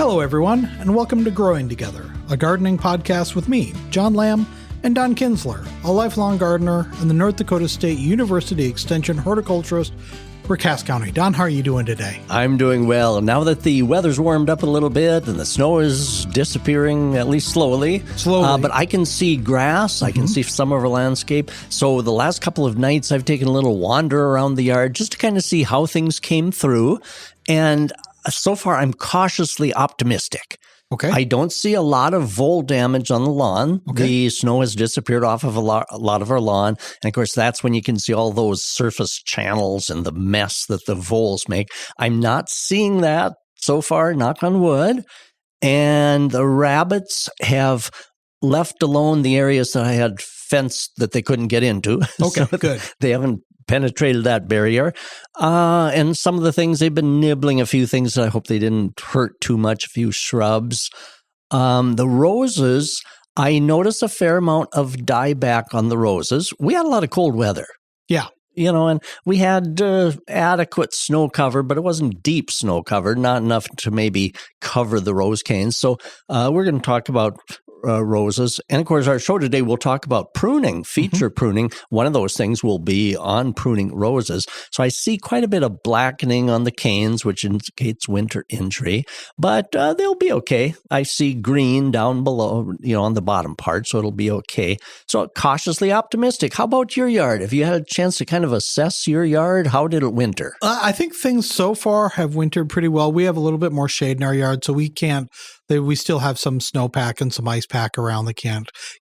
Hello, everyone, and welcome to Growing Together, a gardening podcast with me, John Lamb, and Don Kinsler, a lifelong gardener and the North Dakota State University Extension horticulturist for Cass County. Don, how are you doing today? I'm doing well. Now that the weather's warmed up a little bit and the snow is disappearing, at least slowly. But I can see grass. I can see some of our landscape. So the last couple of nights, I've taken a little wander around the yard just to kind of see how things came through. And so far, I'm cautiously optimistic. Okay. I don't see a lot of vole damage on the lawn. Okay. The snow has disappeared off of a lot of our lawn. And of course, that's when you can see all those surface channels and the mess that the voles make. I'm not seeing that so far, knock on wood. And the rabbits have left alone the areas that I had fenced that they couldn't get into. Okay, so good. They haven't penetrated that barrier. And some of the things, they've been nibbling a few things that I hope they didn't hurt too much, a few shrubs. The roses, I noticed a fair amount of dieback on the roses. We had a lot of cold weather. Yeah. You know, and we had adequate snow cover, but it wasn't deep snow cover, not enough to maybe cover the rose canes. So we're going to talk about roses. And of course, our show today will talk about pruning, feature pruning. One of those things will be on pruning roses. So I see quite a bit of blackening on the canes, which indicates winter injury, but they'll be okay. I see green down below, on the bottom part, so it'll be okay. So cautiously optimistic. How about your yard? Have you had a chance to kind of assess your yard? How did it winter? I think things so far have wintered pretty well. We have a little bit more shade in our yard, so we still have some snowpack and some ice pack around that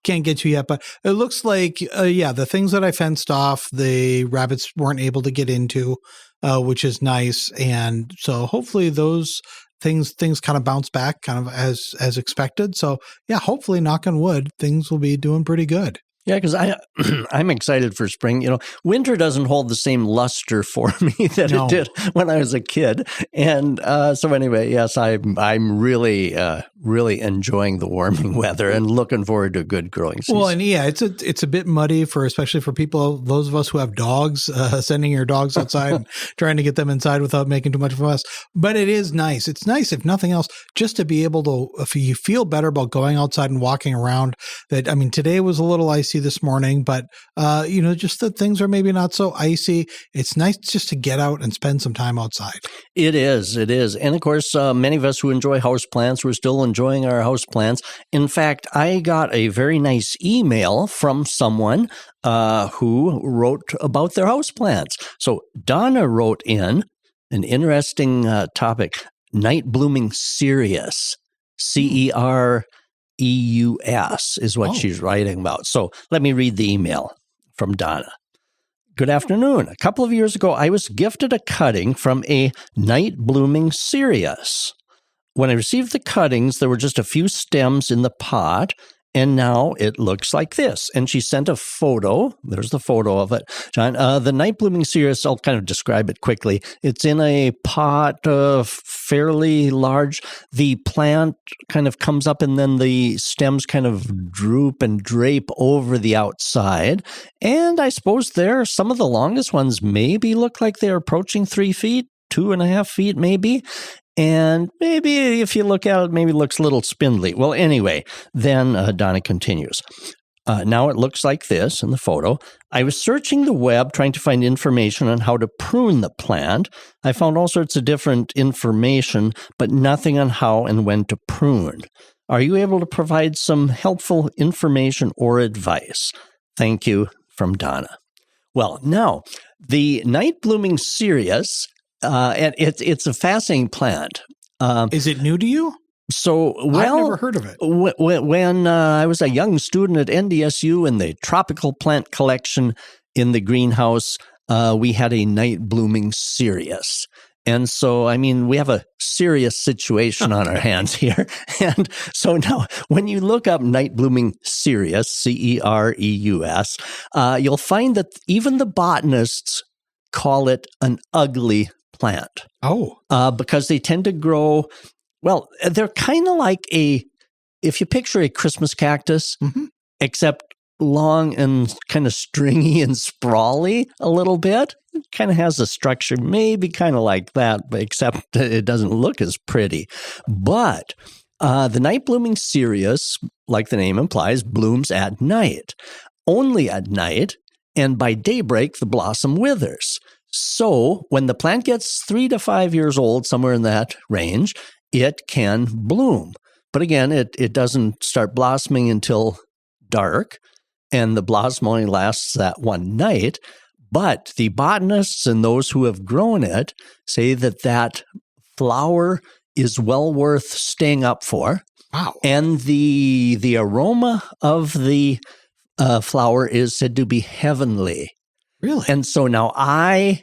can't get to yet. But it looks like, the things that I fenced off, the rabbits weren't able to get into, which is nice. And so hopefully those things kind of bounce back kind of as expected. So yeah, hopefully, knock on wood, things will be doing pretty good. Yeah, because I'm excited for spring. Winter doesn't hold the same luster for me that it did when I was a kid. And so anyway, yes, I'm really enjoying the warming weather and looking forward to a good growing season. Well, and yeah, it's a bit muddy especially for people, those of us who have dogs, sending your dogs outside and trying to get them inside without making too much of a mess. But it is nice. It's nice, if nothing else, just to be able to, if you feel better about going outside and walking around. Today was a little icy this morning, but just that things are maybe not so icy. It's nice just to get out and spend some time outside. It is. And of course, many of us who enjoy houseplants, we're still enjoying our houseplants. In fact, I got a very nice email from someone who wrote about their houseplants. So Donna wrote in an interesting topic, night blooming cereus, CEREUS is what she's writing about. So let me read the email from Donna. Good afternoon. A couple of years ago, I was gifted a cutting from a night blooming cereus. When I received the cuttings, there were just a few stems in the pot, and now it looks like this. And she sent a photo. There's the photo of it, John. The night blooming cereus, I'll kind of describe it quickly. It's in a pot fairly large. The plant kind of comes up and then the stems kind of droop and drape over the outside. And I suppose some of the longest ones maybe look like they're approaching 3 feet, 2.5 feet maybe. And maybe if you look at it, maybe it looks a little spindly. Well, anyway, then Donna continues. Now it looks like this in the photo. I was searching the web trying to find information on how to prune the plant. I found all sorts of different information, but nothing on how and when to prune. Are you able to provide some helpful information or advice? Thank you, from Donna. Well, now, the night blooming cereus, and it's a fascinating plant. Is it new to you? I've never heard of it. When I was a young student at NDSU in the tropical plant collection in the greenhouse, we had a night blooming cereus. And so, we have a serious situation on our hands here. And so now, when you look up night blooming cereus, CEREUS, you'll find that even the botanists call it an ugly plant. Because they tend to grow, they're kind of like if you picture a Christmas cactus, except long and kind of stringy and sprawly a little bit. It kind of has a structure, maybe kind of like that, but except that it doesn't look as pretty. But the night blooming cereus, like the name implies, blooms at night, only at night, and by daybreak, the blossom withers. So when the plant gets 3 to 5 years old, somewhere in that range, it can bloom. But again, it doesn't start blossoming until dark, and the blossom only lasts that one night. But the botanists and those who have grown it say that flower is well worth staying up for. Wow. And the aroma of the flower is said to be heavenly. Really? And so now I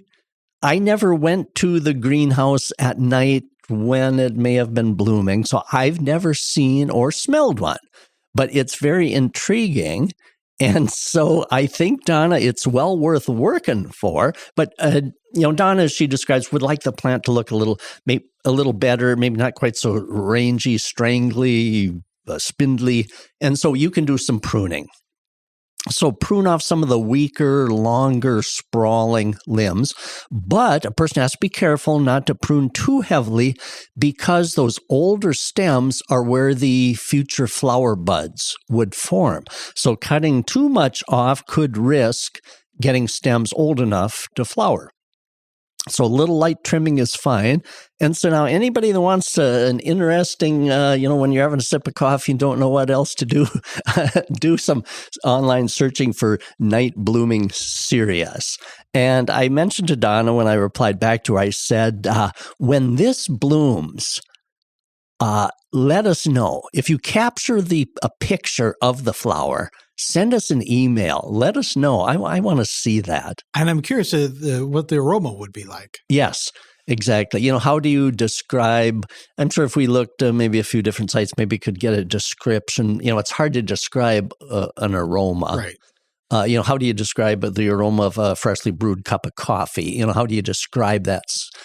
never went to the greenhouse at night when it may have been blooming, so I've never seen or smelled one. But it's very intriguing. And so I think, Donna, it's well worth working for. But, Donna, as she describes, would like the plant to look a little better, maybe not quite so rangy, strangly, spindly. And so you can do some pruning. So prune off some of the weaker, longer, sprawling limbs. But a person has to be careful not to prune too heavily because those older stems are where the future flower buds would form. So cutting too much off could risk getting stems old enough to flower. So a little light trimming is fine. And so now anybody that wants an interesting, when you're having a sip of coffee and don't know what else to do, do some online searching for night blooming cereus. And I mentioned to Donna when I replied back to her, I said, when this blooms, let us know. If you capture a picture of the flower, send us an email. Let us know. I want to see that. And I'm curious what the aroma would be like. Yes, exactly. How do you describe, I'm sure if we looked maybe a few different sites, maybe could get a description. It's hard to describe an aroma. Right. How do you describe the aroma of a freshly brewed cup of coffee? How do you describe that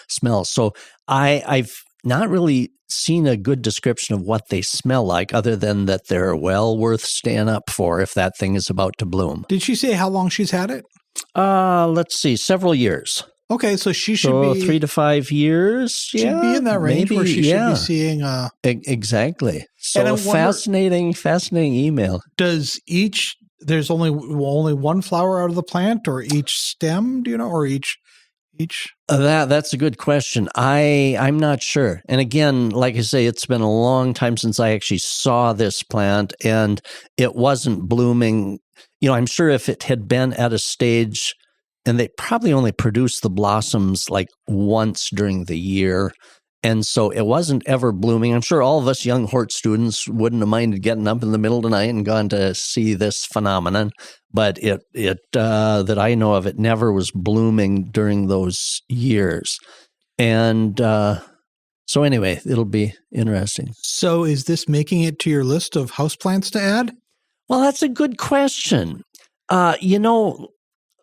smell? So I've not really seen a good description of what they smell like other than that they're well worth staying up for if that thing is about to bloom. Did she say how long she's had it? Let's see, several years. Okay, so she should be 3 to 5 years. Should be in that range where she should be seeing. Exactly. So fascinating email. Does there's only one flower out of the plant, or each stem? Do you know, or each? That's a good question. I'm not sure. And again, like I say, it's been a long time since I actually saw this plant, and it wasn't blooming. I'm sure if it had been at a stage, and they probably only produced the blossoms like once during the year, and so it wasn't ever blooming. I'm sure all of us young hort students wouldn't have minded getting up in the middle of the night and gone to see this phenomenon. But it that I know of, it never was blooming during those years. And so anyway, it'll be interesting. So is this making it to your list of houseplants to add? Well, that's a good question.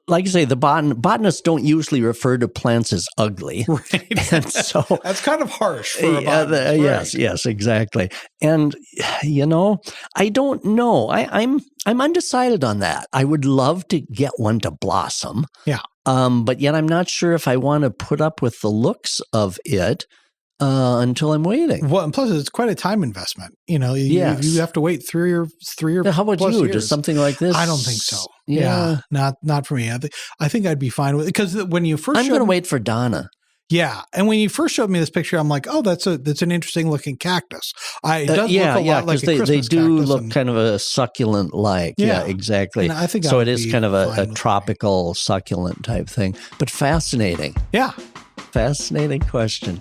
Like I say, the botanists don't usually refer to plants as ugly. Right. And so that's kind of harsh for a botanist. Yes, exactly. And, I don't know. I'm undecided on that. I would love to get one to blossom. Yeah. But yet I'm not sure if I want to put up with the looks of it until I'm waiting. Well, and plus it's quite a time investment. You have to wait three or how about plus you? years. Does something like this? I don't think so. Yeah. Not for me. I think I'd be fine with it, because when you first I'm going to wait for Donna. Yeah, and when you first showed me this picture, I'm like, oh, that's an interesting looking cactus. It does look a lot like a Christmas they do cactus, look kind of a succulent like. Yeah, exactly. And I think so. It is kind of a tropical succulent type thing, but fascinating. Yeah, fascinating question.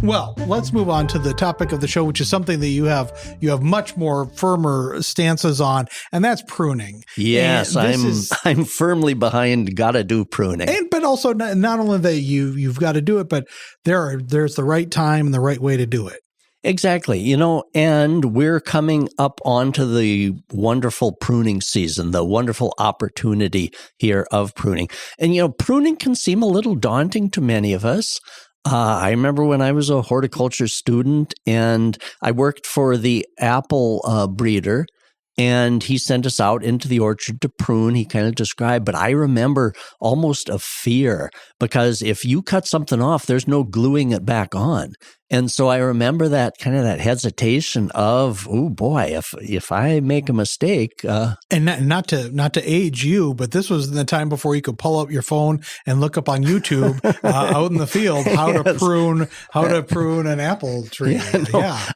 Well, let's move on to the topic of the show, which is something that you have much more firmer stances on, and that's pruning. Yes, I'm firmly behind gotta do pruning. But also not only that you've got to do it, but there's the right time and the right way to do it. Exactly. And we're coming up onto the wonderful pruning season, the wonderful opportunity here of pruning. And, pruning can seem a little daunting to many of us. I remember when I was a horticulture student and I worked for the apple breeder, and he sent us out into the orchard to prune. He kind of described, but I remember almost a fear because if you cut something off, there's no gluing it back on. And so I remember that kind of that hesitation of, oh boy, if I make a mistake, and not to age you, but this was the time before you could pull up your phone and look up on YouTube out in the field how to prune an apple tree.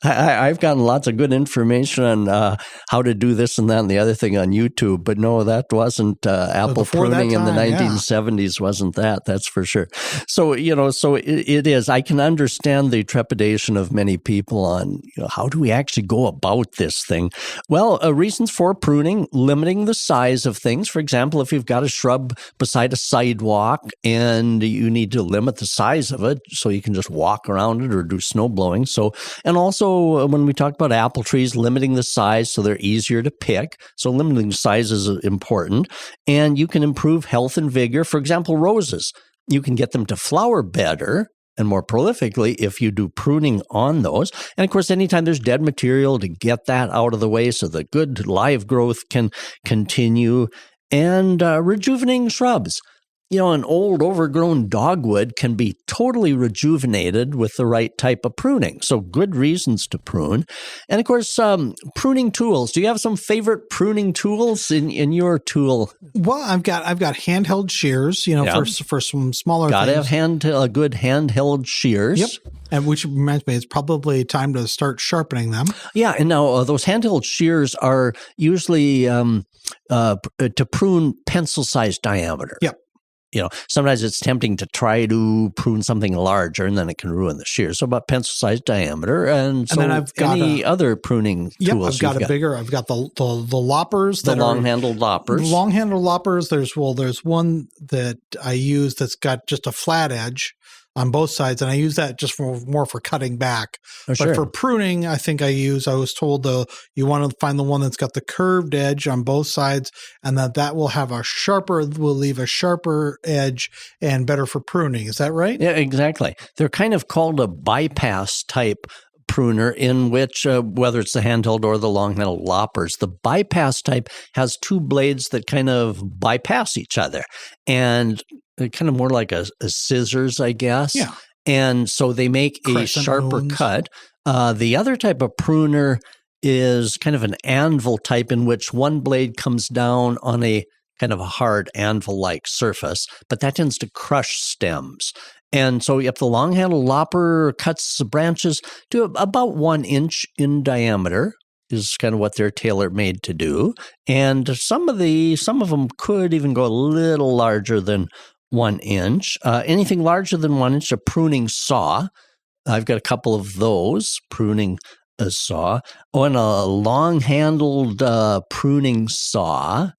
I've gotten lots of good information on how to do this and that and the other thing on YouTube, but no, that wasn't apple pruning in the 1970s. Wasn't that? That's for sure. So it is. I can understand the trepidation of many people on how do we actually go about this thing. Well, reasons for pruning: limiting the size of things. For example, if you've got a shrub beside a sidewalk and you need to limit the size of it so you can just walk around it or do snow blowing. So, and also when we talk about apple trees, limiting the size so they're easier to pick. So limiting size is important. And you can improve health and vigor. For example, roses. You can get them to flower better and more prolifically if you do pruning on those. And of course, anytime there's dead material, to get that out of the way so the good live growth can continue. And rejuvenating shrubs. An old overgrown dogwood can be totally rejuvenated with the right type of pruning. So good reasons to prune. And of course, pruning tools. Do you have some favorite pruning tools in your tool? Well, I've got handheld shears, for some smaller Gotta things. have good handheld shears. Yep. And which reminds me, it's probably time to start sharpening them. Yeah, and now those handheld shears are usually to prune pencil-sized diameter. Yep. Sometimes it's tempting to try to prune something larger, and then it can ruin the shear. So about pencil-sized diameter, and so then I've got other pruning tools. I've got the loppers, the long-handled loppers. The long-handled loppers. There's one that I use that's got just a flat edge on both sides, and I use that just more for cutting back. Oh, sure. But for pruning, I was told you want to find the one that's got the curved edge on both sides, and that will leave a sharper edge and better for pruning. Is that right? Yeah, exactly. They're kind of called a bypass type pruner, in which whether it's the handheld or the long-handled loppers, the bypass type has two blades that kind of bypass each other, and kind of more like a scissors, I guess. Yeah. And so they make a sharper cut. The other type of pruner is kind of an anvil type, in which one blade comes down on a kind of a hard anvil-like surface, but that tends to crush stems. And so if the long-handled lopper cuts the branches to about 1 inch in diameter, is kind of what they're tailor-made to do. And some of them could even go a little larger than 1 inch. Anything larger than 1 inch, a pruning saw. I've got a couple of those, pruning saw. Oh, and a long-handled pruning saw.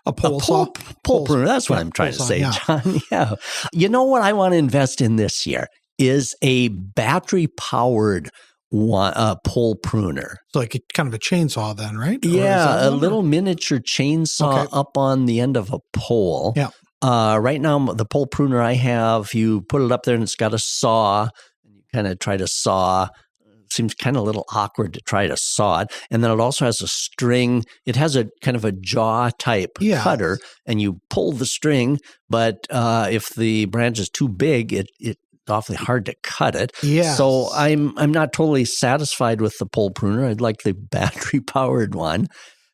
A pole saw? Pole pruner. That's what I'm trying to say, John. Yeah. You know what I want to invest in this year is a battery-powered pole pruner. So like kind of a chainsaw then, right? Yeah, a little miniature chainsaw up on the end of a pole. Yeah. Right now, the pole pruner I have, you put it up there and it's got a saw, and you kind of try to saw. It seems kind of a little awkward to try to saw it. And then it also has a string. It has a kind of a jaw type cutter, and you pull the string, but if the branch is too big, it's awfully hard to cut it. Yeah. So I'm not totally satisfied with the pole pruner. I'd like the battery powered one.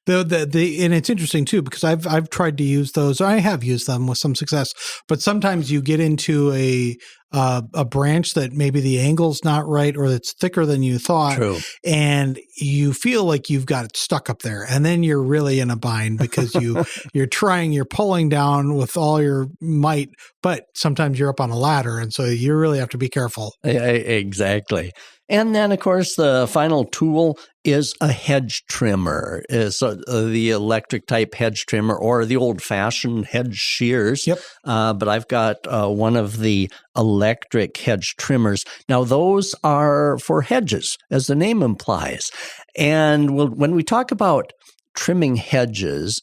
And it's interesting too, because I've tried to use those. I have used them with some success, but sometimes you get into a branch that maybe the angle's not right, or it's thicker than you thought. True. And you feel like you've got it stuck up there, and then you're really in a bind because you're pulling down with all your might, but sometimes you're up on a ladder, and so you really have to be careful. Exactly. And then, of course, the final tool is a hedge trimmer. So the electric type hedge trimmer, or the old-fashioned hedge shears. Yep. But I've got one of the electric hedge trimmers. Now, those are for hedges, as the name implies. And when we talk about trimming hedges,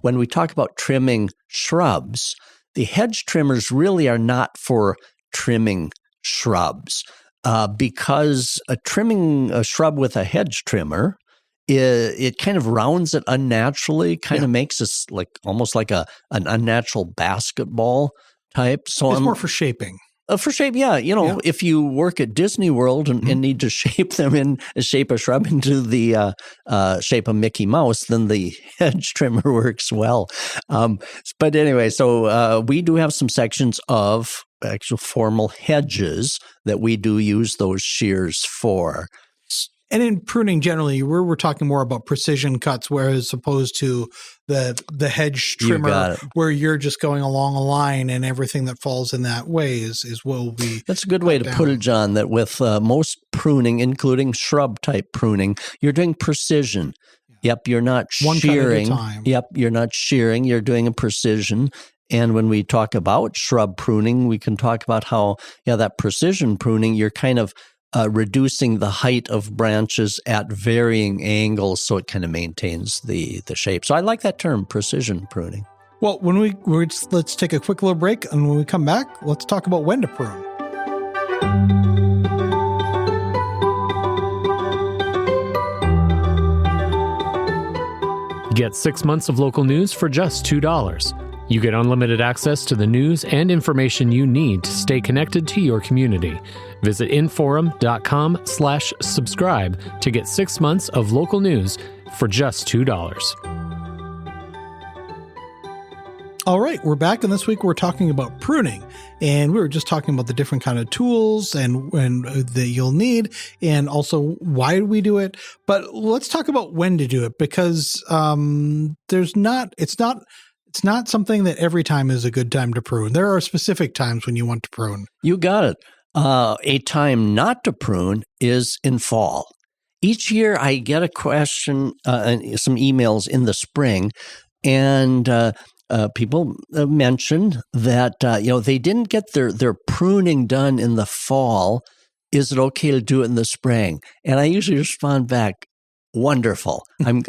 when we talk about trimming shrubs, the hedge trimmers really are not for trimming shrubs because trimming a shrub with a hedge trimmer, it kind of rounds it unnaturally, kind of makes this like almost like an unnatural basketball type. So it's more for shaping. For shape, yeah. If you work at Disney World and need to shape a shrub into the shape of Mickey Mouse, then the hedge trimmer works well. But anyway, so we do have some sections of actual formal hedges that we do use those shears for. And in pruning, generally, we're talking more about precision cuts, whereas opposed to the hedge trimmer, where you're just going along a line and everything that falls in that way is will be. That's a good way to put it, John. That with most pruning, including shrub type pruning, you're doing precision. Yep, you're not one shearing. Cut at a time. Yep, you're not shearing. You're doing a precision. And when we talk about shrub pruning, we can talk about how that precision pruning, you're kind of reducing the height of branches at varying angles, so it kind of maintains the shape. So I like that term, precision pruning. Well, let's take a quick little break, and when we come back, let's talk about when to prune. Get 6 months of local news for just $2. You get unlimited access to the news and information you need to stay connected to your community. Visit inforum.com/subscribe to get 6 months of local news for just $2. All right, we're back, and this week we're talking about pruning, and we were just talking about the different kind of tools and that you'll need, and also why we do it. But let's talk about when to do it, because it's not something that every time is a good time to prune. There are specific times when you want to prune. You got it. A time not to prune is in fall. Each year I get a question, some emails in the spring, and people mentioned that they didn't get their pruning done in the fall. Is it okay to do it in the spring? And I usually respond back, wonderful. I'm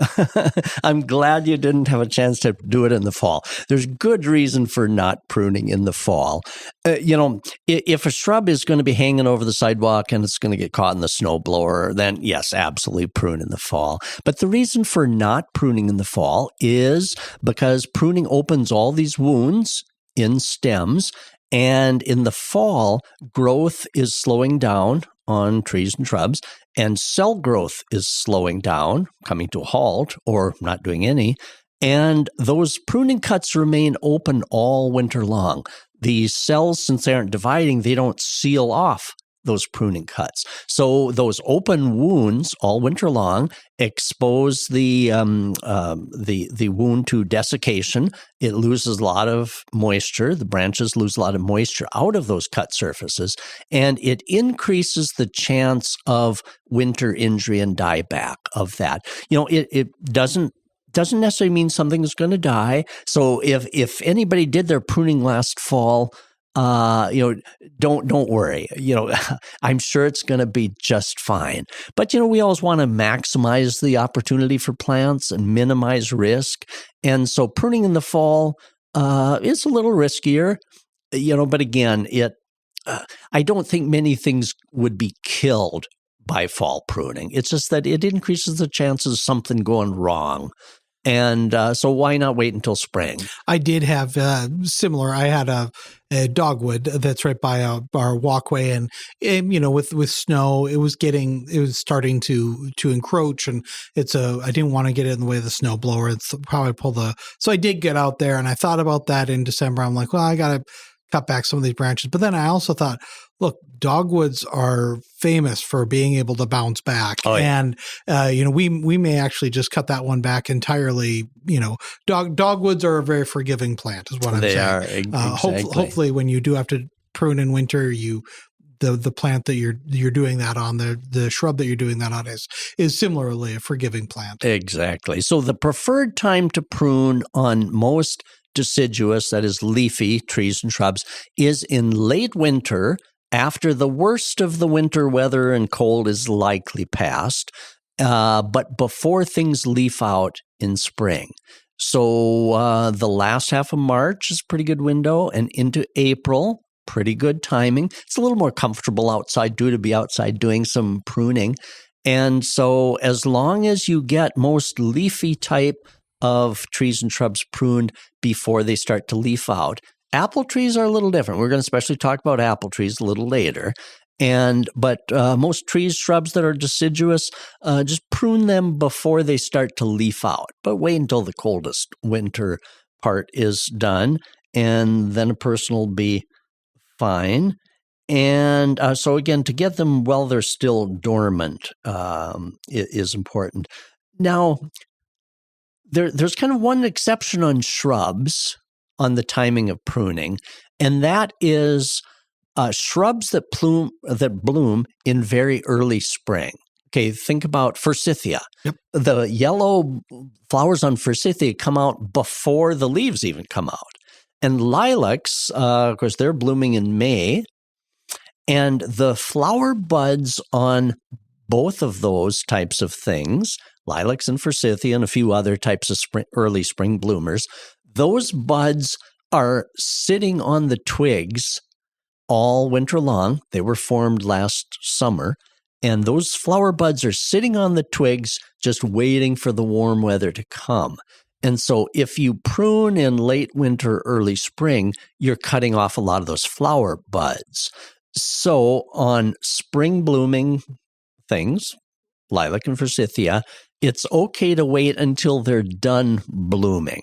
glad you didn't have a chance to do it in the fall. There's good reason for not pruning in the fall. If a shrub is going to be hanging over the sidewalk and it's going to get caught in the snowblower, then yes, absolutely prune in the fall. But the reason for not pruning in the fall is because pruning opens all these wounds in stems, and in the fall, growth is slowing down on trees and shrubs, and cell growth is slowing down, coming to a halt, or not doing any, and those pruning cuts remain open all winter long. The cells, since they aren't dividing, they don't seal off those pruning cuts. So those open wounds all winter long expose the wound to desiccation. It loses a lot of moisture. The branches lose a lot of moisture out of those cut surfaces, and it increases the chance of winter injury and dieback of that. It doesn't necessarily mean something is going to die. So if anybody did their pruning last fall, don't worry. I'm sure it's going to be just fine. But, we always want to maximize the opportunity for plants and minimize risk. And so pruning in the fall is a little riskier, but again, I don't think many things would be killed by fall pruning. It's just that it increases the chances of something going wrong. And so why not wait until spring? I did have similar. I had a dogwood that's right by our walkway, and with snow, it was starting to encroach, and I didn't want to get it in the way of the snow blower. It's how I so I did get out there, and I thought about that in December. I'm like, well, I got to cut back some of these branches. But then I also thought, look, dogwoods are famous for being able to bounce back. Oh, yeah. And, we may actually just cut that one back entirely. Dogwoods are a very forgiving plant is what I'm saying. They are, exactly. Hopefully when you do have to prune in winter, the plant that you're doing that on, the shrub that you're doing that on is similarly a forgiving plant. Exactly. So the preferred time to prune on most deciduous, that is leafy trees and shrubs, is in late winter after the worst of the winter weather and cold is likely past, but before things leaf out in spring. So the last half of March is a pretty good window, and into April pretty good timing. It's a little more comfortable outside to be outside doing some pruning. And so as long as you get most leafy type of trees and shrubs pruned before they start to leaf out. Apple trees are a little different. We're going to especially talk about apple trees a little later. But most trees, shrubs that are deciduous, just prune them before they start to leaf out. But wait until the coldest winter part is done, and then a person will be fine. And so again, to get them while they're still dormant is important. Now, there's kind of one exception on shrubs on the timing of pruning, and that is shrubs that bloom in very early spring. Okay, think about forsythia. Yep. The yellow flowers on forsythia come out before the leaves even come out. And lilacs, of course, they're blooming in May. And the flower buds on both of those types of things, lilacs and forsythia and a few other types of early spring bloomers, those buds are sitting on the twigs all winter long. They were formed last summer. And those flower buds are sitting on the twigs just waiting for the warm weather to come. And so if you prune in late winter, early spring, you're cutting off a lot of those flower buds. So on spring blooming things, lilac and forsythia, it's okay to wait until they're done blooming.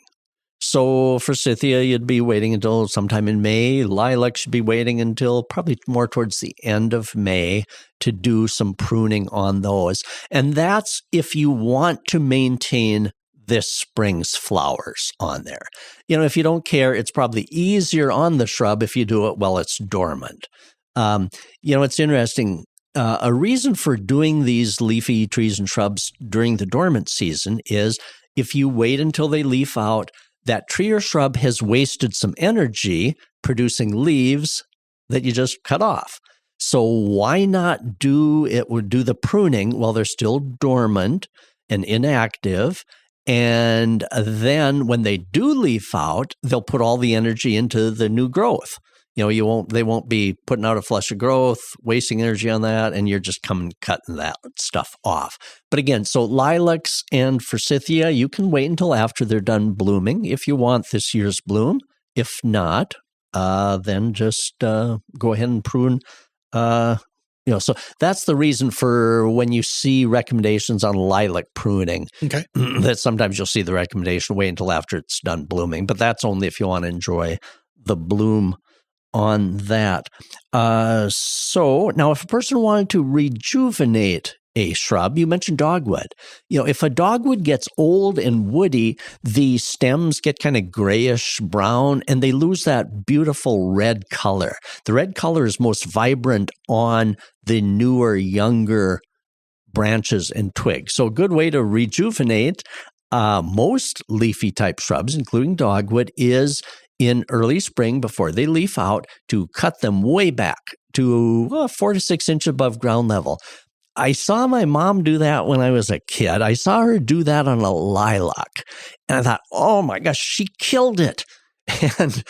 So forsythia, you'd be waiting until sometime in May. Lilac should be waiting until probably more towards the end of May to do some pruning on those. And that's if you want to maintain this spring's flowers on there. If you don't care, it's probably easier on the shrub if you do it while it's dormant. It's interesting. A reason for doing these leafy trees and shrubs during the dormant season is if you wait until they leaf out, that tree or shrub has wasted some energy producing leaves that you just cut off. So why not do the pruning while they're still dormant and inactive? And then when they do leaf out, they'll put all the energy into the new growth. They won't be putting out a flush of growth, wasting energy on that, and you're just cutting that stuff off. But again, so lilacs and forsythia, you can wait until after they're done blooming if you want this year's bloom. If not, then just go ahead and prune. So that's the reason for when you see recommendations on lilac pruning, okay, that sometimes you'll see the recommendation wait until after it's done blooming. But that's only if you want to enjoy the bloom on that. So now if a person wanted to rejuvenate a shrub, you mentioned dogwood. If a dogwood gets old and woody, the stems get kind of grayish brown and they lose that beautiful red color. The red color is most vibrant on the newer, younger branches and twigs. So a good way to rejuvenate most leafy type shrubs, including dogwood, is in early spring before they leaf out to cut them way back to 4 to 6 inches above ground level. I saw my mom do that when I was a kid. I saw her do that on a lilac. And I thought, oh my gosh, she killed it. And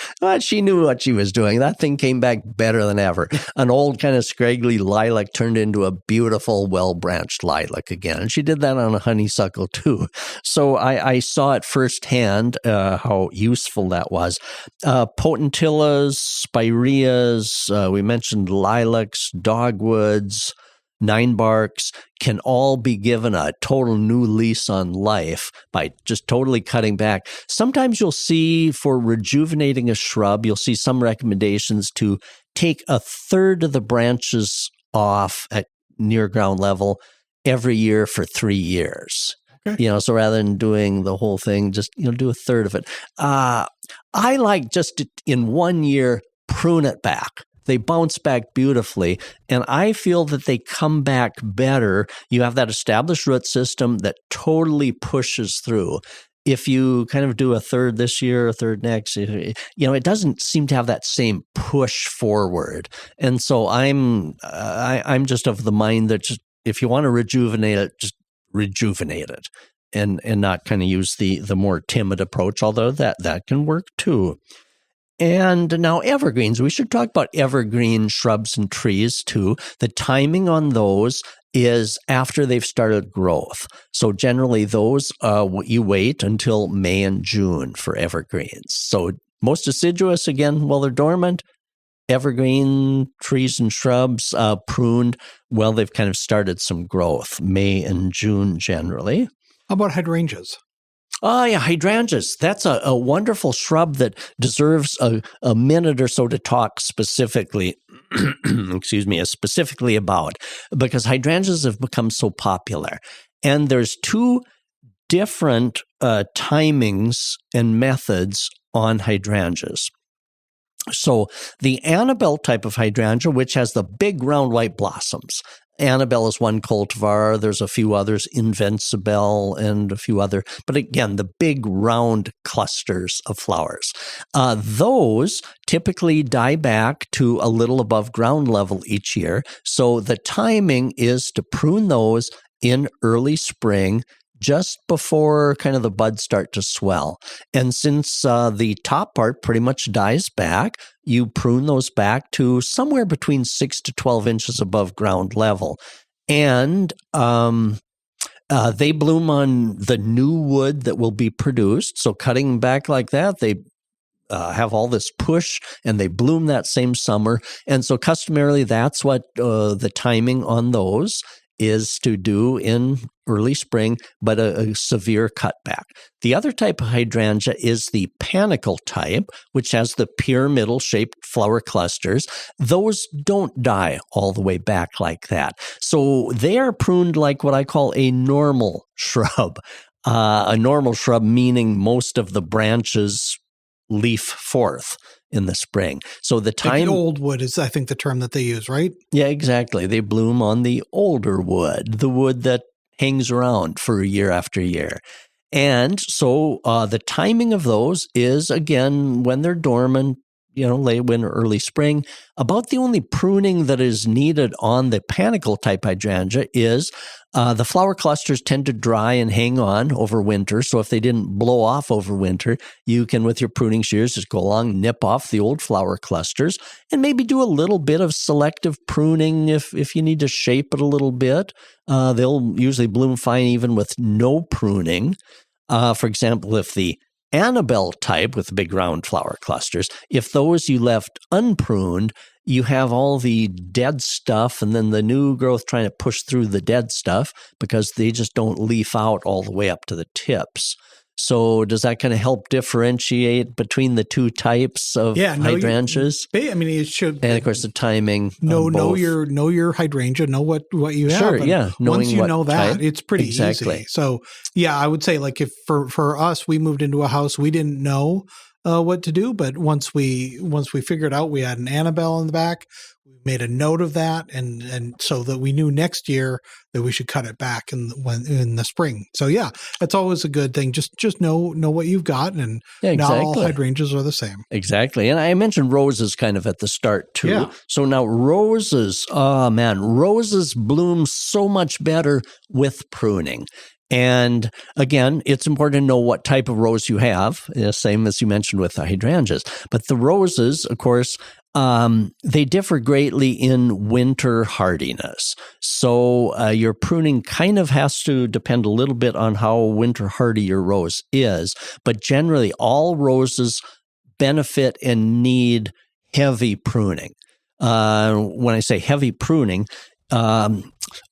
she knew what she was doing. That thing came back better than ever. An old kind of scraggly lilac turned into a beautiful, well-branched lilac again. And she did that on a honeysuckle too. So I saw it firsthand how useful that was. Potentillas, spireas, we mentioned lilacs, dogwoods, ninebarks can all be given a total new lease on life by just totally cutting back. Sometimes you'll see for rejuvenating a shrub, you'll see some recommendations to take a third of the branches off at near ground level every year for 3 years. Okay. So rather than doing the whole thing, just do a third of it. I like just in 1 year, prune it back. They bounce back beautifully, and I feel that they come back better. You have that established root system that totally pushes through. If you kind of do a third this year, a third next, it doesn't seem to have that same push forward. And so I'm just of the mind that just if you want to rejuvenate it, just rejuvenate it, and not kind of use the more timid approach. Although that can work too. And now evergreens, we should talk about evergreen shrubs and trees too. The timing on those is after they've started growth. So generally those, you wait until May and June for evergreens. So most deciduous, again, while they're dormant. Evergreen trees and shrubs pruned, well, they've kind of started some growth, May and June generally. How about hydrangeas? Oh, yeah, hydrangeas. That's a wonderful shrub that deserves a minute or so to talk specifically, specifically about, because hydrangeas have become so popular. And there's two different timings and methods on hydrangeas. So the Annabelle type of hydrangea, which has the big round white blossoms. Annabelle is one cultivar. There's a few others, Invincible and a few other. But again, the big round clusters of flowers. Those typically die back to a little above ground level each year. So the timing is to prune those in early spring, just before kind of the buds start to swell. And since the top part pretty much dies back, you prune those back to somewhere between 6 to 12 inches above ground level. And they bloom on the new wood that will be produced. So cutting them back like that, they have all this push and they bloom that same summer. And so customarily, that's what the timing on those is to do in early spring, but a severe cutback. The other type of hydrangea is the panicle type, which has the pyramidal-shaped flower clusters. Those don't die all the way back like that. So they are pruned like what I call a normal shrub. A normal shrub meaning most of the branches leaf forth in the spring. So the time... Like the old wood is, I think, the term that they use, right? Yeah, exactly. They bloom on the older wood, the wood that hangs around for year after year. And so the timing of those is, again, when they're dormant, late winter, early spring. About the only pruning that is needed on the panicle type hydrangea is the flower clusters tend to dry and hang on over winter. So if they didn't blow off over winter, you can, with your pruning shears, just go along, nip off the old flower clusters and maybe do a little bit of selective pruning if you need to shape it a little bit. They'll usually bloom fine even with no pruning. For example, if the Annabelle type with big round flower clusters, if those you left unpruned, you have all the dead stuff and then the new growth trying to push through the dead stuff because they just don't leaf out all the way up to the tips. So does that kind of help differentiate between the two types of hydrangeas? It should. And of course, the timing. Know your hydrangea. Know what you have. Sure, yeah. Once you know that, type, it's pretty exactly. easy. So yeah, I would say like if for us, we moved into a house, we didn't know what to do, but once we figured out we had an Annabelle in the back, we made a note of that, and so that we knew next year that we should cut it back in the spring. So yeah, it's always a good thing. Just know what you've got, and not all hydrangeas are the same. Exactly. And I mentioned roses kind of at the start too. Yeah. So now roses, roses bloom so much better with pruning. And again, it's important to know what type of rose you have, same as you mentioned with the hydrangeas. But the roses, of course, they differ greatly in winter hardiness. So your pruning kind of has to depend a little bit on how winter hardy your rose is. But generally, all roses benefit and need heavy pruning. When I say heavy pruning,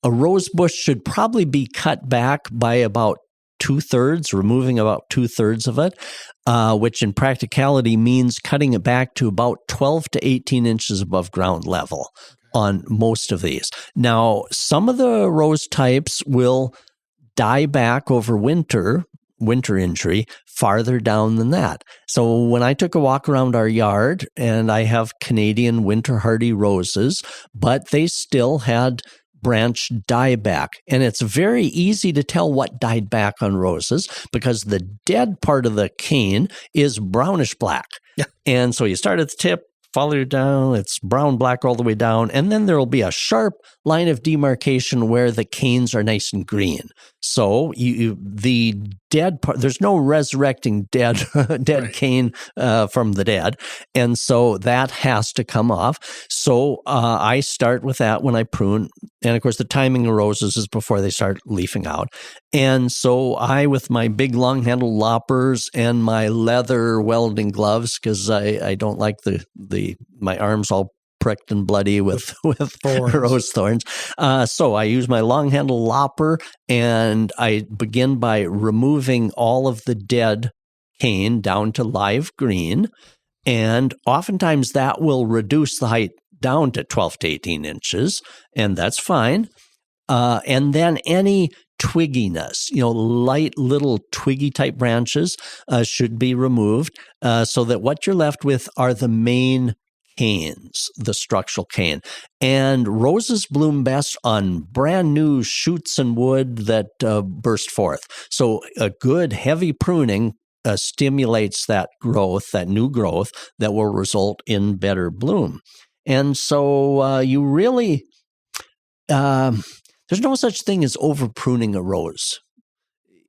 a rose bush should probably be cut back by about 2/3, removing about 2/3 of it, which in practicality means cutting it back to about 12 to 18 inches above ground level on most of these. Now, some of the rose types will die back over winter injury farther down than that. So when I took a walk around our yard, and I have Canadian winter hardy roses, but they still had branch dieback. And it's very easy to tell what died back on roses because the dead part of the cane is brownish black. Yeah. And so you start at the tip, follow down, it's brown black all the way down, and then there will be a sharp line of demarcation where the canes are nice and green. So the dead part. There's no resurrecting dead Right. cane from the dead, and so that has to come off. So I start with that when I prune, and of course the timing of roses is before they start leafing out. And so I, with my big long handled loppers and my leather welding gloves, because I don't like my arms all pricked and bloody with Thorns. rose thorns. So I use my long handle lopper, and I begin by removing all of the dead cane down to live green. And oftentimes that will reduce the height down to 12 to 18 inches, and that's fine. And then any twigginess, light little twiggy type branches should be removed, so that what you're left with are the main canes, the structural cane. And roses bloom best on brand new shoots and wood that burst forth. So a good heavy pruning stimulates that growth, that new growth that will result in better bloom. And so you really, there's no such thing as over pruning a rose.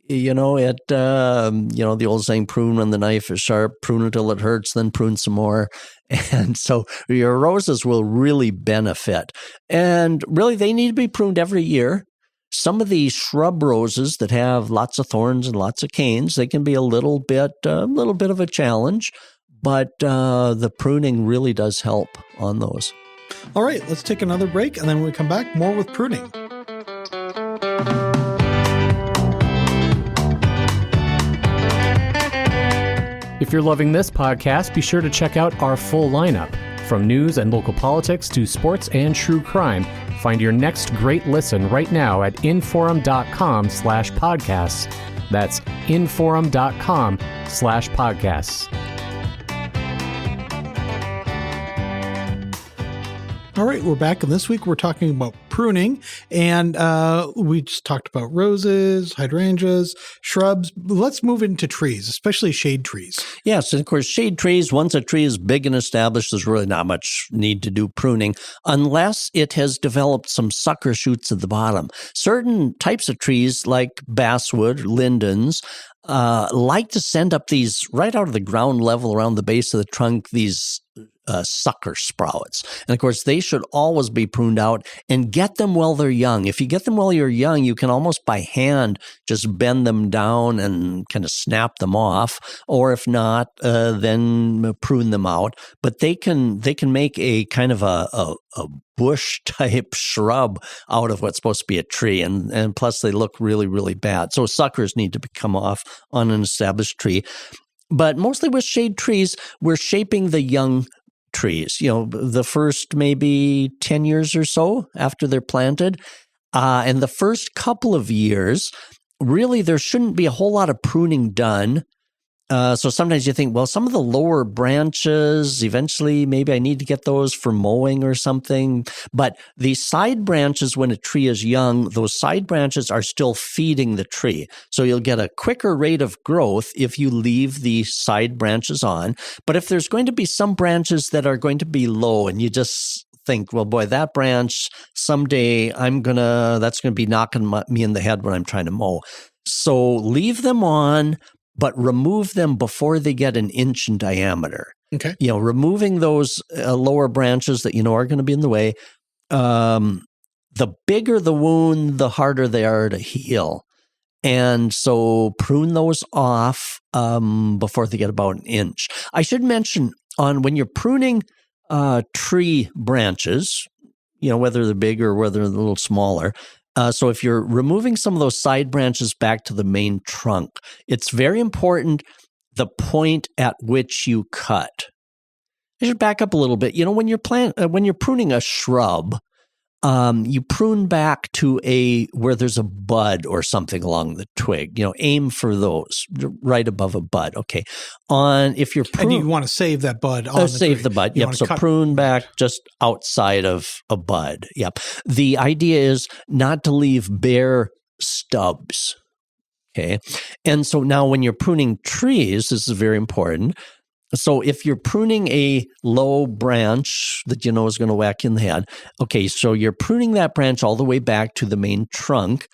The old saying, prune when the knife is sharp, prune until it hurts, then prune some more. And so your roses will really benefit. And really, they need to be pruned every year. Some of these shrub roses that have lots of thorns and lots of canes, they can be a little bit of a challenge, but the pruning really does help on those. All right, let's take another break, and then when we come back, more with pruning. If you're loving this podcast, be sure to check out our full lineup. From news and local politics to sports and true crime, find your next great listen right now at inforum.com/podcasts. That's inforum.com/podcasts. All right, we're back, and this week we're talking about pruning, and we just talked about roses, hydrangeas, shrubs. Let's move into trees, especially shade trees. Yes, and of course, shade trees, once a tree is big and established, there's really not much need to do pruning unless it has developed some sucker shoots at the bottom. Certain types of trees, like basswood, lindens, like to send up these right out of the ground level around the base of the trunk, these sucker sprouts. And of course, they should always be pruned out, and get them while they're young. If you get them while you're young, you can almost by hand just bend them down and kind of snap them off. Or if not, then prune them out. But they can make a kind of a bush type shrub out of what's supposed to be a tree. And plus they look really, really bad. So suckers need to come off on an established tree. But mostly with shade trees, we're shaping the young trees, the first maybe 10 years or so after they're planted. And the first couple of years, really, there shouldn't be a whole lot of pruning done. So sometimes you think, well, some of the lower branches, eventually maybe I need to get those for mowing or something. But the side branches, when a tree is young, those side branches are still feeding the tree. So you'll get a quicker rate of growth if you leave the side branches on. But if there's going to be some branches that are going to be low and you just think, well, boy, that branch someday that's going to be knocking me in the head when I'm trying to mow. So leave them on, but remove them before they get an inch in diameter. Okay. Removing those lower branches that are going to be in the way. The bigger the wound, the harder they are to heal. And so prune those off before they get about an inch. I should mention, when you're pruning tree branches, whether they're big or whether they're a little smaller, so if you're removing some of those side branches back to the main trunk, it's very important the point at which you cut. I should back up a little bit. When you're pruning a shrub, you prune back to where there's a bud or something along the twig. Aim for those right above a bud. Okay. If you're and you want to save that bud on the save tree. the bud. You Yep. So prune back just outside of a bud. Yep. The idea is not to leave bare stubs. Okay. And so now when you're pruning trees, this is very important. So if you're pruning a low branch that is going to whack you in the head, okay, so you're pruning that branch all the way back to the main trunk.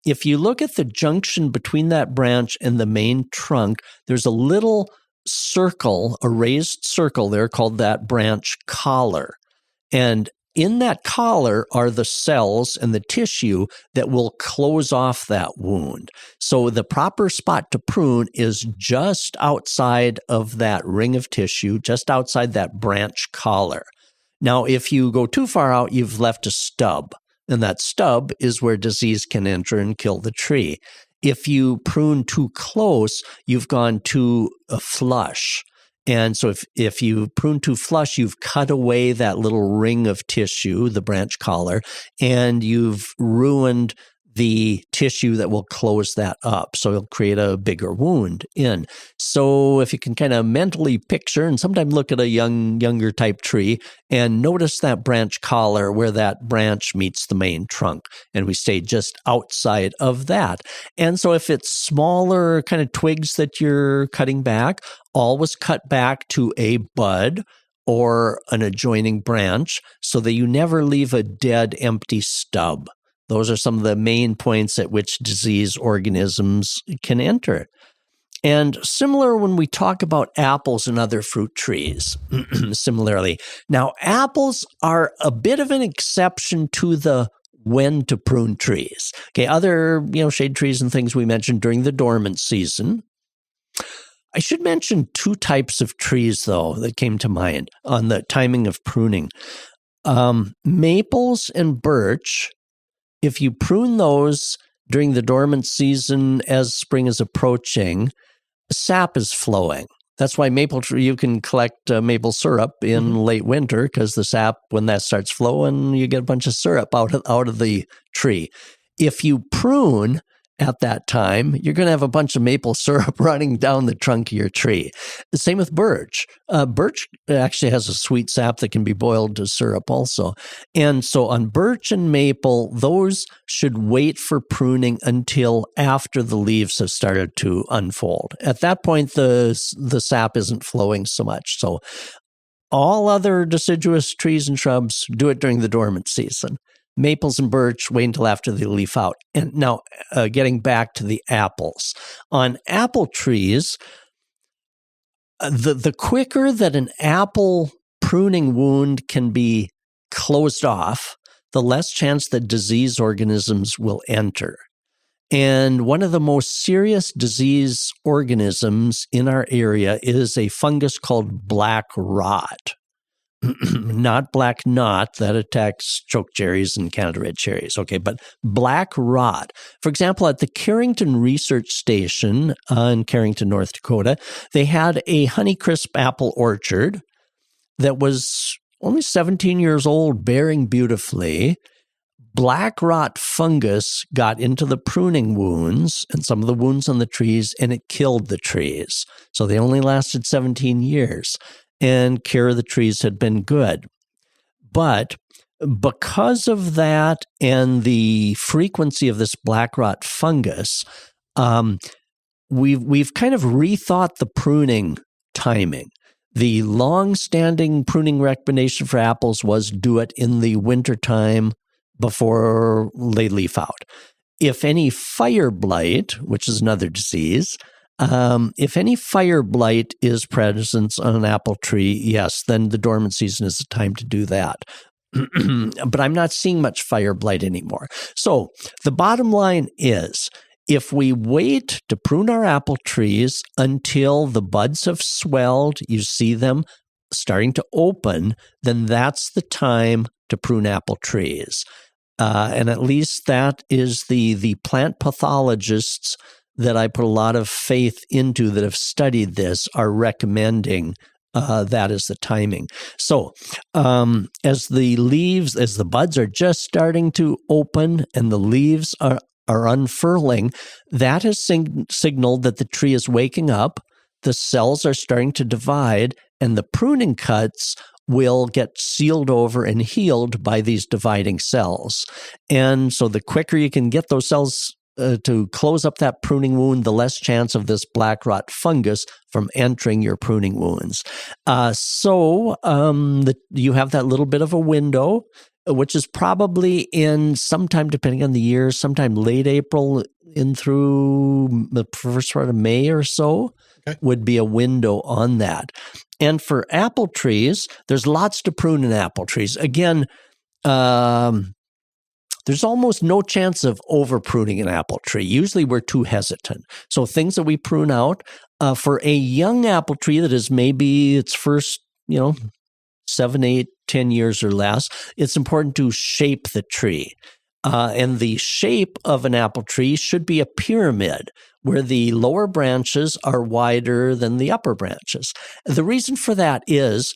if you look at the junction between that branch and the main trunk, there's a little circle, a raised circle there called that branch collar. And in that collar are the cells and the tissue that will close off that wound. So the proper spot to prune is just outside of that ring of tissue, just outside that branch collar. Now, if you go too far out, you've left a stub, and that stub is where disease can enter and kill the tree. If you prune too close, you've gone too flush. And so if you prune too flush, you've cut away that little ring of tissue, the branch collar, and you've ruined the tissue that will close that up. So it'll create a bigger wound in. So if you can kind of mentally picture and sometimes look at a younger type tree and notice that branch collar where that branch meets the main trunk. And we stay just outside of that. And so if it's smaller kind of twigs that you're cutting back, always cut back to a bud or an adjoining branch so that you never leave a dead, empty stub. Those are some of the main points at which disease organisms can enter. And similar when we talk about apples and other fruit trees, similarly. Now, apples are a bit of an exception to the when to prune trees. Okay, other shade trees and things we mentioned during the dormant season. I should mention two types of trees, though, that came to mind on the timing of pruning. Maples and birch. If you prune those during the dormant season as spring is approaching, sap is flowing. That's why you can collect maple syrup in late winter because the sap, when that starts flowing, you get a bunch of syrup out of the tree. If you prune at that time, you're going to have a bunch of maple syrup running down the trunk of your tree. The same with birch. Birch actually has a sweet sap that can be boiled to syrup also. And so on birch and maple, those should wait for pruning until after the leaves have started to unfold. At that point, the sap isn't flowing so much. So all other deciduous trees and shrubs, do it during the dormant season. Maples and birch, wait until after they leaf out. And now, getting back to the apples. On apple trees, the quicker that an apple pruning wound can be closed off, the less chance that disease organisms will enter. And one of the most serious disease organisms in our area is a fungus called black rot. Not black knot that attacks choke cherries and Canada red cherries, okay, but black rot. For example, at the Carrington Research Station in Carrington, North Dakota, they had a Honeycrisp apple orchard that was only 17 years old, bearing beautifully. Black rot fungus got into the pruning wounds and some of the wounds on the trees, and it killed the trees. So they only lasted 17 years. And care of the trees had been good. But because of that and the frequency of this black rot fungus, we've kind of rethought the pruning timing. The long-standing pruning recommendation for apples was do it in the wintertime before they leaf out. If any fire blight, which is another disease, if any fire blight is present on an apple tree, yes, then the dormant season is the time to do that. But I'm not seeing much fire blight anymore. So the bottom line is, if we wait to prune our apple trees until the buds have swelled, you see them starting to open, then that's the time to prune apple trees. And at least that is the plant pathologists that I put a lot of faith into that have studied this are recommending that as the timing. So as the buds are just starting to open and the leaves are unfurling, that has signaled that the tree is waking up, the cells are starting to divide, and the pruning cuts will get sealed over and healed by these dividing cells. And so the quicker you can get those cells to close up that pruning wound, the less chance of this black rot fungus from entering your pruning wounds. So you have that little bit of a window. which is probably in sometime, depending on the year, sometime late April in through the first part of May or so, would be a window on that. And for apple trees, there's lots to prune in apple trees. Again, there's almost no chance of over pruning an apple tree. Usually we're too hesitant. So things that we prune out, for a young apple tree that is maybe its first, 7, 8, 10 years or less, it's important to shape the tree. And the shape of an apple tree should be a pyramid where the lower branches are wider than the upper branches. The reason for that is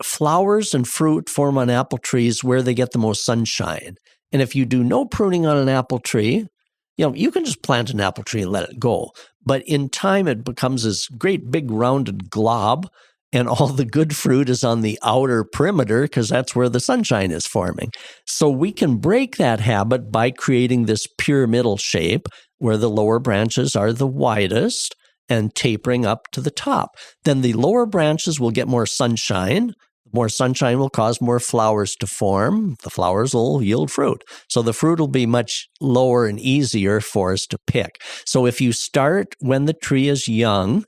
flowers and fruit form on apple trees where they get the most sunshine. And if you do no pruning on an apple tree, you can just plant an apple tree and let it go. But in time, it becomes this great big rounded glob, and all the good fruit is on the outer perimeter because that's where the sunshine is forming. So we can break that habit by creating this pyramidal shape where the lower branches are the widest and tapering up to the top. Then the lower branches will get more sunshine. More sunshine will cause more flowers to form. The flowers will yield fruit. So the fruit will be much lower and easier for us to pick. So if you start when the tree is young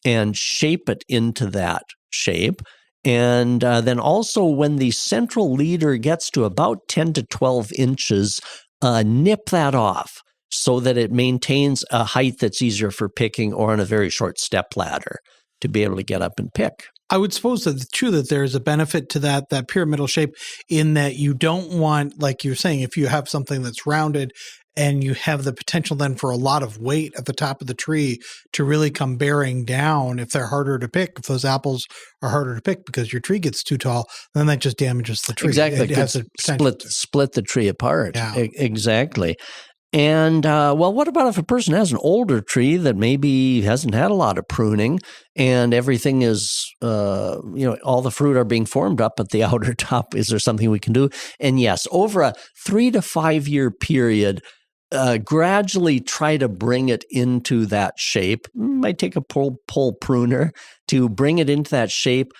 and shape it into that shape, and then also when the central leader gets to about 10 to 12 inches, nip that off so that it maintains a height that's easier for picking or on a very short step ladder to be able to get up and pick. I would suppose that it's true that there's a benefit to that pyramidal shape in that you don't want, like you're saying, if you have something that's rounded and you have the potential then for a lot of weight at the top of the tree to really come bearing down if they're harder to pick, if those apples are harder to pick because your tree gets too tall, then that just damages the tree. Exactly. It has a split the tree apart. Yeah. Exactly. And, what about if a person has an older tree that maybe hasn't had a lot of pruning and everything is, all the fruit are being formed up at the outer top? Is there something we can do? And yes, over a 3 to 5 year period, gradually try to bring it into that shape. Might take a pole pruner to bring it into that shape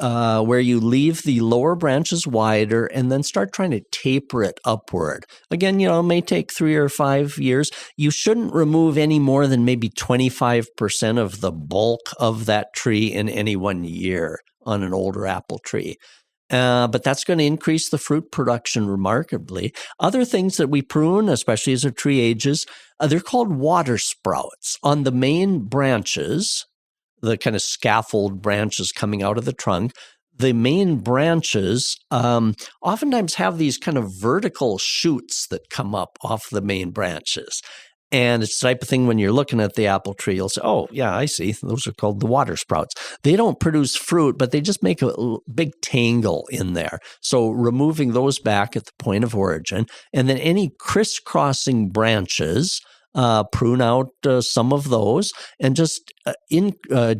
where you leave the lower branches wider and then start trying to taper it upward. Again, it may take 3 or 5 years. You shouldn't remove any more than maybe 25% of the bulk of that tree in any 1 year on an older apple tree. But that's going to increase the fruit production remarkably. Other things that we prune, especially as a tree ages, they're called water sprouts. On the main branches, the kind of scaffold branches coming out of the trunk, the main branches oftentimes have these kind of vertical shoots that come up off the main branches. And it's the type of thing when you're looking at the apple tree, you'll say, oh, yeah, I see. Those are called the water sprouts. They don't produce fruit, but they just make a big tangle in there. So removing those back at the point of origin, and then any crisscrossing branches, prune out some of those and just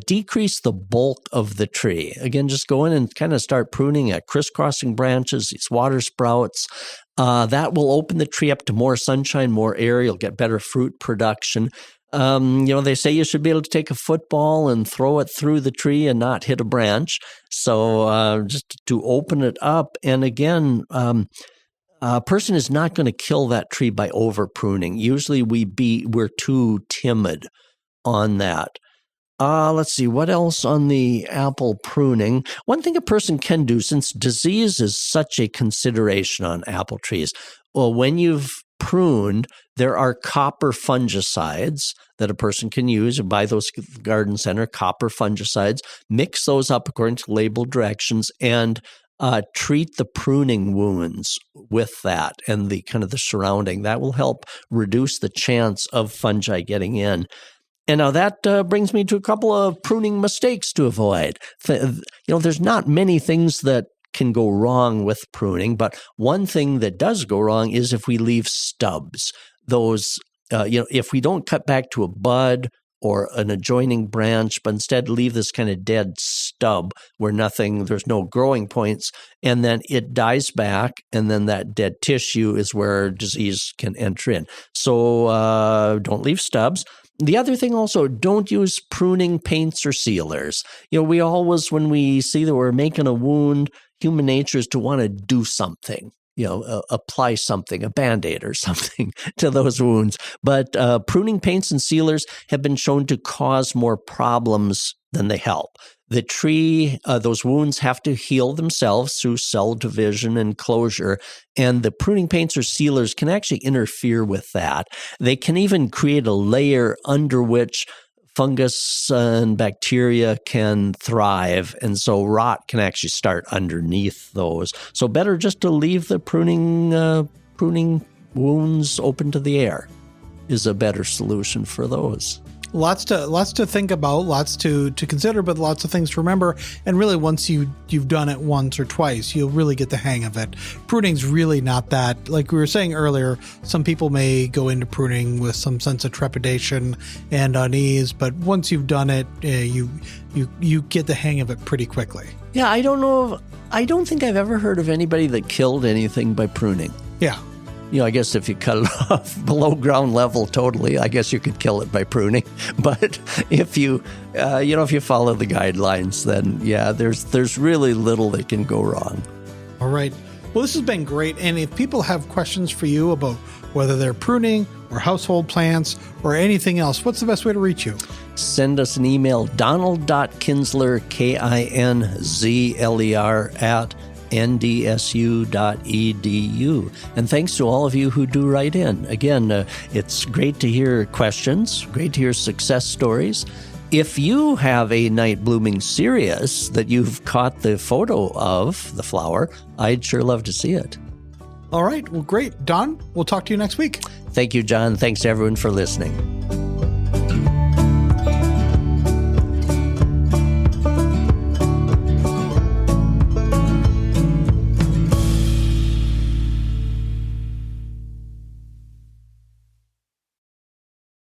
decrease the bulk of the tree. Again, just go in and kind of start pruning at crisscrossing branches, these water sprouts. That will open the tree up to more sunshine, more air. You'll get better fruit production. They say you should be able to take a football and throw it through the tree and not hit a branch. So just to open it up. And again, a person is not going to kill that tree by over pruning. Usually we're too timid on that. Let's see, what else on the apple pruning? One thing a person can do, since disease is such a consideration on apple trees, well, when you've pruned, there are copper fungicides that a person can use. You buy those at the garden center, copper fungicides, mix those up according to labeled directions, and treat the pruning wounds with that and the kind of the surrounding. That will help reduce the chance of fungi getting in. And now that brings me to a couple of pruning mistakes to avoid. There's not many things that can go wrong with pruning, but one thing that does go wrong is if we leave stubs. Those, if we don't cut back to a bud or an adjoining branch, but instead leave this kind of dead stub where there's no growing points, and then it dies back, and then that dead tissue is where disease can enter in. So don't leave stubs. The other thing also, don't use pruning paints or sealers. We always, when we see that we're making a wound, human nature is to want to do something. Apply something, a Band-Aid or something to those wounds. But pruning paints and sealers have been shown to cause more problems than they help. The tree, those wounds have to heal themselves through cell division and closure, and the pruning paints or sealers can actually interfere with that. They can even create a layer under which fungus and bacteria can thrive, and so rot can actually start underneath those. So better just to leave the pruning wounds open to the air is a better solution for those. Lots to think about, lots to consider, but lots of things to remember. And really, once you've done it once or twice, you'll really get the hang of it. Pruning's really not that, like we were saying earlier, some people may go into pruning with some sense of trepidation and unease, but once you've done it, you get the hang of it pretty quickly. Yeah, I don't think I've ever heard of anybody that killed anything by pruning. Yeah. I guess if you cut it off below ground level totally, I guess you could kill it by pruning. But if you, if you follow the guidelines, then yeah, there's really little that can go wrong. All right. Well, this has been great. And if people have questions for you about whether they're pruning or household plants or anything else, what's the best way to reach you? Send us an email, donald.kinsler, KINZLER, ndsu.edu. And thanks to all of you who do write in. Again, it's great to hear questions, great to hear success stories. If you have a night blooming cereus that you've caught the photo of, the flower, I'd sure love to see it. All right. Well, great. Don, we'll talk to you next week. Thank you, John. Thanks to everyone for listening.